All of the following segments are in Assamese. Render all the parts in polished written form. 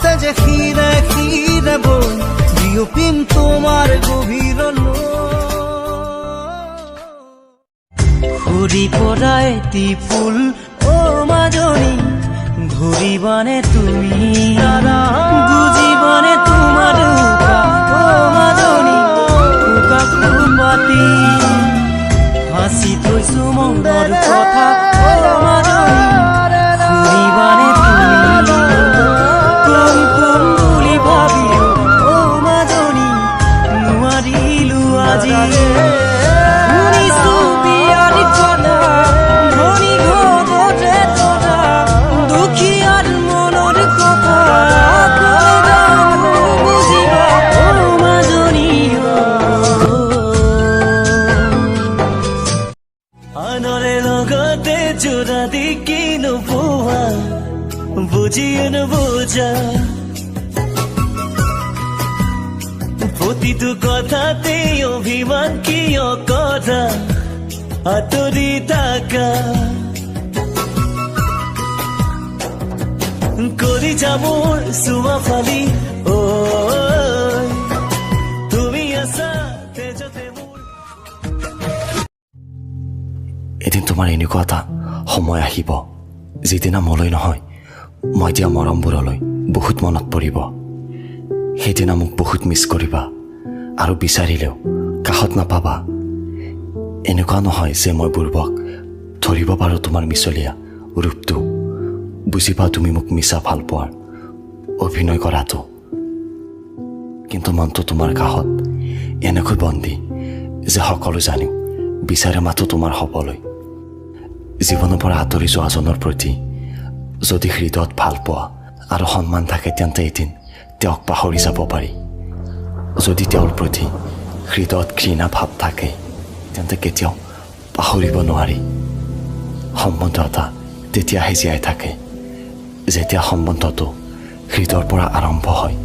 তেজে তেজে খিৰে খিৰে বৈ বিয়পিম তোমাৰ গভীৰ ঘূৰি পৰা এটি ফুল অ মাজনী ধৰিবানে তুমি বুজিবানে তোমাৰ অ মাজনী কাকো পাতি হাসি থৈছো মনৰ কথা অ মাজনী ঘূৰিবানে তুমি কোন বুলি ভাবিলো অ মাজনী নোৱাৰিলো আজি শুনিছো বিয়াৰ কথা ধনী ঘৰতে তৰা দুখীয়াৰ মনৰ কথা বুজিবা অ মাজনী আনৰে লগতে জোৰা দি কি নোপোৱা বুজিয়ে নুবুজা প্ৰতিটো কথাতে অভিমান কিয় কৰা আঁতৰি থাকা কৰি যামৰ চুমা ফালি ঐ তুমি আছা তেজতে মোৰ এদিন তোমাৰ এনেকুৱা এটা সময় আহিব যিদিনা মোলৈ নহয় মই দিয়া মৰমবোৰলৈ বহুত মনত পৰিব সেইদিনা মোক বহুত মিছ কৰিবা আৰু বিচাৰিলেও কাষত নাপাবা এনেকুৱা নহয় যে মই বুৰ্বক ধৰিব পাৰোঁ তোমাৰ মিছলীয়া ৰূপটো বুজিবা তুমি মোক মিছা ভাল পোৱাৰ অভিনয় কৰাটো কিন্তু মনটো তোমাৰ কাষত এনেকৈ বন্দী যে সকলো জানিও বিচাৰে মাথো তোমাৰ হ'বলৈ জীৱনৰ পৰা আঁতৰি যোৱাজনৰ প্ৰতি যদি হৃদয়ত ভাল পোৱা আৰু সন্মান থাকে তেন্তে এদিন তেওঁক পাহৰি যাব পাৰি যদি তেওঁৰ প্ৰতি হৃদয়ত ঘৃণা ভাৱ থাকে তেন্তে কেতিয়াও পাহৰিব নোৱাৰি সম্বন্ধ এটা তেতিয়াহে জীয়াই থাকে যেতিয়া সম্বন্ধটো হৃদয়ৰ পৰা আৰম্ভ হয়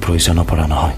প্ৰয়োজনৰ পৰা নহয়